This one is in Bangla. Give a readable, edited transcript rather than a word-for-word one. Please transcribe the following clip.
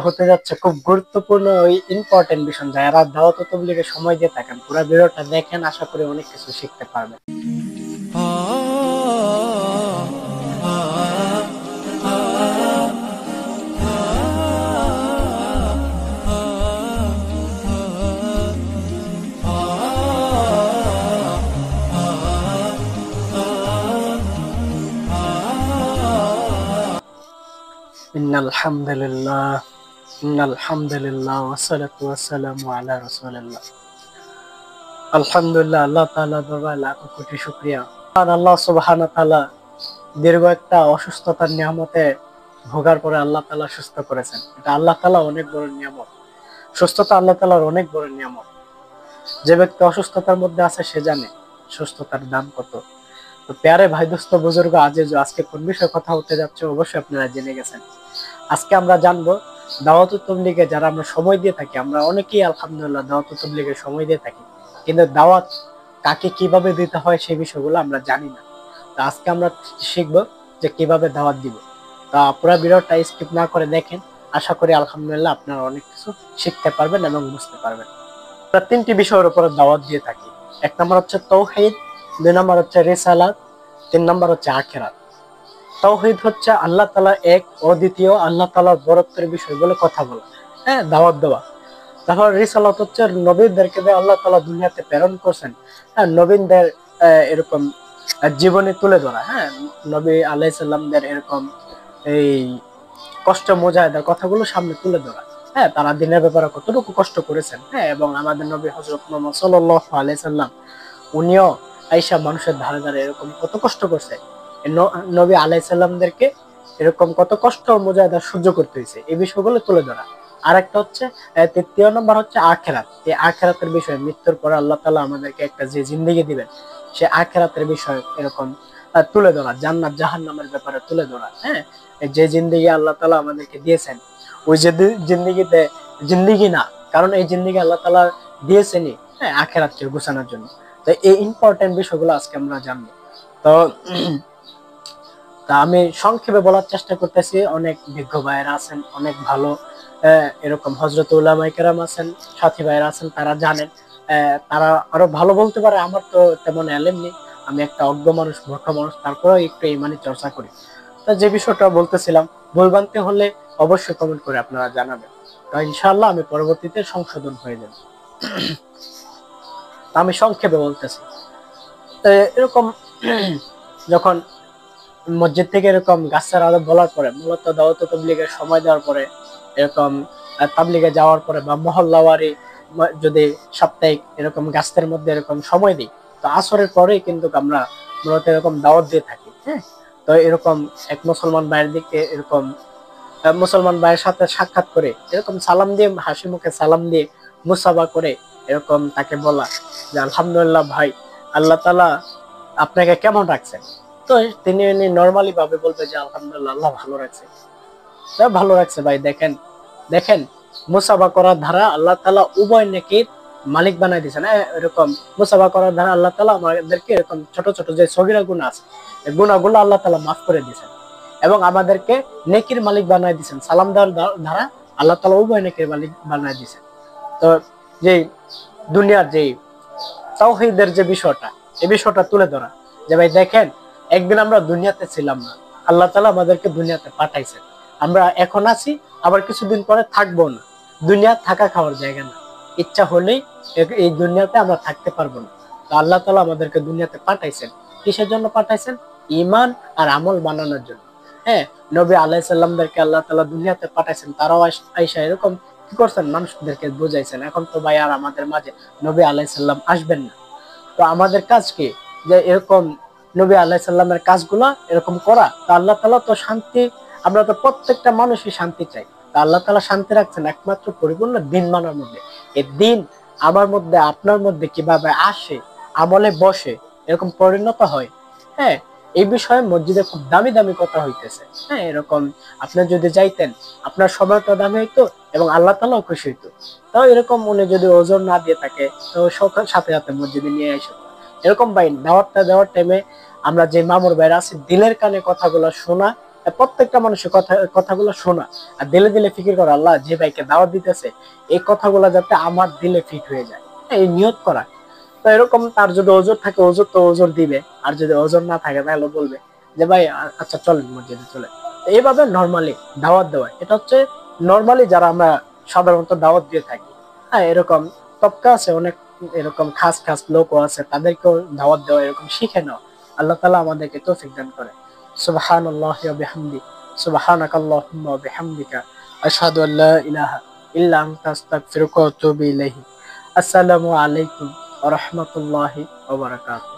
হতে যাচ্ছে খুব গুরুত্বপূর্ণ ওই ইম্পর্টেন্ট বিষয়। যারা দাওয়াত ও তাবলীগে সময় দিয়ে থাকেন পুরো ভিডিওটা দেখেন, আশা করি অনেক কিছু শিখতে পারবেন। ইন্নাল হামদুলিল্লাহ ওয়াসসালাতু ওয়াসসালামু আলা রাসূলিল্লাহ। আলহামদুলিল্লাহ, আল্লাহ তাআলা দরবারে লাখো কোটি শুকরিয়া। আর আল্লাহ সুবহানাহু ওয়া তাআলা দীর্ঘ একটা অসুস্থতার নিয়ামতে ভোগার পরে আল্লাহ তাআলা সুস্থ করেছেন। এটা আল্লাহ তাআলা অনেক বড় নিয়ামত। সুস্থতা আল্লাহ তাআলার অনেক বড় নিয়ামত। যে ব্যক্তি অসুস্থতার মধ্যে আছে সে জানে সুস্থতার দাম কত। তো প্যারে ভাই দোস্ত বুজুর্গ, আজকে কোন বিষয়ে কথা হতে যাচ্ছে অবশ্যই আপনারা জেনে গেছেন। আজকে আমরা জানবো দাওয়াত ও তাবলীগে যারা আমরা সময় দিয়ে থাকি, আমরা অনেকেই আলহামদুলিল্লাহ দাওয়াত ও তাবলীগে সময় দিয়ে থাকি, কিন্তু দাওয়াত কাকে কিভাবে দিতে হয় সেই বিষয়গুলো আমরা জানি না। তো আজকে আমরা শিখবো যে কিভাবে দাওয়াত দিব। তা পুরো ভিডিওটা স্কিপ না করে দেখেন, আশা করি আলহামদুলিল্লাহ আপনারা অনেক কিছু শিখতে পারবেন এবং বুঝতে পারবেন। আমরা তিনটি বিষয়ের উপর দাওয়াত দিয়ে থাকি। এক নম্বর হচ্ছে তাওহীদ, দুই নম্বর হচ্ছে রিসালাত, তিন নম্বর হচ্ছে আখিরাত। তাওহীদ হচ্ছে আল্লাহ তাআলা এক, অদ্বিতীয়, আল্লাহ তাআলার বরত্বের বিষয় বলে কথা বলা, হ্যাঁ, দাওয়াত দেওয়া। তারপর রিসালাত হচ্ছে নবীদেরকে যে আল্লাহ তাআলা দুনিয়াতে প্রেরণ করছেন, হ্যাঁ, নবীদের এরকম জীবনে তুলে ধরা, হ্যাঁ, নবী আলাইহিস সালামদের এরকম এই কষ্ট মুজাহিদের কথাগুলো সামনে তুলে ধরা, হ্যাঁ, তারা দিনের ব্যাপারে কতটুকু কষ্ট করেছেন, হ্যাঁ, এবং আমাদের নবী হযরত মুহাম্মদ সাল্লাল্লাহু আলাইহি সাল্লাম উনিও আয়েশা মানুষের ধারে ধারে এরকম কত কষ্ট করছে। নবী আলাইহিস সালামদেরকে এরকম কত কষ্ট মুজাহিদা সহ্য করতে হয়েছে, এই বিষয়গুলো তুলে ধরা। আর একটা হচ্ছে তৃতীয় নম্বর হচ্ছে আখিরাত। এই আখিরাতের বিষয়, মৃত্যুর পরে আল্লাহ তাআলা আমাদেরকে একটা যে জিন্দেগি দিবেন সে আখিরাতের বিষয় এরকম তুলে ধরা, জান্নাত জাহান্নামের ব্যাপারে তুলে ধরা, হ্যাঁ, যে জিন্দেগি আল্লাহ তাআলা আমাদেরকে দিয়েছেন ওই যে জিন্দেগিতে জিন্দেগি না, কারণ এই জিন্দেগি আল্লাহ তাআলা দিয়েছেনই, হ্যাঁ, আখিরাতকে গোছানোর জন্য। তো এই ইম্পর্টেন্ট বিষয়গুলো আজকে আমরা জানবো। তো তা আমি সংক্ষেপে বলার চেষ্টা করতেছি। অনেক বিজ্ঞ ভাইয়েরা আছেন, অনেক ভালো এরকম হযরত উলামায়ে কেরাম আছেন, সাথী ভাইয়েরা আছেন, তারা জানেন, তারা আরো ভালো বলতে পারে। আমার তো তেমন এলেম নেই, আমি একটা অজ্ঞ মানুষ, মূর্খ মানুষ, তারপরেও একটু ইমানি চর্চা করি। তো যে বিষয়টা বলতেছিলাম, ভুলভ্রান্তি হলে অবশ্যই কমেন্ট করে আপনারা জানাবেন। তো ইনশাআল্লাহ আমি পরবর্তীতে সংশোধন হয়ে যাব। আমি সংক্ষেপে বলতেছি। এরকম যখন মসজিদ থেকে এরকম গাছের আদব বলার পরে, মূলত দাওয়াত ও তাবলীগের সময় দেওয়ার পরে, এরকম তাবলীগে যাওয়ার পরে বা মহল্লাওয়ারি যদি সাপ্তাহিক এরকম গাছের মধ্যে এরকম সময় দিই, তো আসরের পরেই কিন্তু আমরা মূলত এরকম দাওয়াত দিয়ে থাকি, হ্যাঁ। তো এরকম এক মুসলমান ভাইয়ের দিকে এরকম মুসলমান ভাইয়ের সাথে সাক্ষাৎ করে এরকম সালাম দিয়ে, হাসি মুখে সালাম দিয়ে মুসাফা করে এরকম তাকে বলা যে আলহামদুলিল্লাহ ভাই, আল্লাহ তাআলা আপনাকে কেমন রাখছেন। তো তিনি নরমালি ভাবে বলবে যে আলহামদুলিল্লাহ, আল্লাহ ভালো রাখছে। ভালো রাখছে ভাই, দেখেন দেখেন মুসাফা করার ধারা আল্লাহ তাআলা উভয় নেকির মালিক বানাই দিয়েছেন। এরকম মুসাফা করার ধারা আল্লাহ তাআলা আমাদেরকে এরকম ছোট ছোট যে সগীরা গুনাহ আছে, এই গুনাহগুলো আল্লাহ তাআলা মাফ করে দিয়েছেন এবং আমাদেরকে নেকির মালিক বানাই দিয়েছেন। সালাম দেওয়ার ধারা আল্লাহ তাআলা উভয় নেকির মালিক বানাই দিয়েছেন। তো যে দুনিয়ার যে তাওহীদের যে বিষয়টা, এই বিষয়টা তুলে ধরা যে ভাই দেখেন, একদিন আমরা দুনিয়াতে ছিলাম না, আল্লাহ তাআলা আমাদেরকে দুনিয়াতে পাঠাইছেন। আমরা এখন আছি, আবার কিছুদিন পরে থাকবো না। দুনিয়া থাকা খাওয়ার জায়গা না, ইচ্ছা হলেই এই দুনিয়াতে আমরা থাকতে পারবো না। তো আল্লাহ তাআলা আমাদেরকে দুনিয়াতে পাঠাইছেন, কিসের জন্য পাঠাইছেন? ঈমান আর আমল বানানোর জন্য, হ্যাঁ। নবী আলাইহিস সালামদেরকে আল্লাহ তাআলা দুনিয়াতে পাঠাইছেন, তারাও আইসা এরকম কি করছেন? মানুষদেরকে বুঝাইছেন। এখন তো ভাই আর আমাদের মাঝে নবী আলাইহিস সালাম আসবেন না, তো আমাদের কাজ কি? যে এরকম নবী আলাইহিস সালামের কাজগুলো এরকম করা। তো আল্লাহ তাআলা তো শান্তি, আমরা তো প্রত্যেকটা মানুষই শান্তি চাই। তো আল্লাহ তাআলা শান্তি রাখছেন একমাত্র পরিপূর্ণ দিন মানার মধ্যে। এই দিন আমার মধ্যে, আপনার মধ্যে কিভাবে আসে, আমলে বসে, এরকম পরিণত হয়, হ্যাঁ, এই বিষয়ে মসজিদে খুব দামি দামি কথা হইতেছে, হ্যাঁ। এরকম আপনি যদি যাইতেন, আপনার সময়টা দামি হইতো এবং আল্লাহ তাআলাও খুশি হইতো। তো এরকম উনি যদি ওজন না দিয়ে থাকে, তো সাথে সাথে মসজিদে নিয়ে আসো। এরকম ভাই দাওয়াতটা দেওয়ার টাইমে আমরা যে মামুর ভাইরা আছে, দিলের কানে কথাগুলো শোনা প্রত্যেকটা মানুষের কথাগুলো শোনা, আর দিলে দিলে ফিকির করা, আল্লাহ যে ভাইকে দাওয়াত দিতেছে এই কথাগুলো যাতে আমার দিলে ফিট হয়ে যায়, এই নিয়ত করা। তো এরকম তার যদি ওজোর থাকে ওজোর তো ওজোর দিবে, আর যদি ওজোর না থাকে তাহলে বলবে যে ভাই আচ্ছা চলেন মসজিদে চলে। এইভাবে নর্মালি দাওয়াত দেওয়া, এটা হচ্ছে নর্মালি যারা আমরা সাধারণত দাওয়াত দিয়ে থাকি। হ্যাঁ, এরকম তবকা আছে অনেক, এরকম খাস খাস লোকও আছে, তাদেরকেও দাওয়াত দেওয়া, এরকম শিখে নাও। আল্লাহ তাআলা আমাদেরকে তৌফিক দান করে। সুবহানাল্লাহি ওয়া বিহামদি, সুবহানাকাল্লাহুম্মা ওয়া বিহামদিকা, আশহাদু আল্লা ইলাহা ইল্লা আনতা আস্তাগফিরুকা ওয়া আতুবু ইলাইহি। আসসালামু আলাইকুম ওয়া রাহমাতুল্লাহি ওয়া বারাকাতুহু।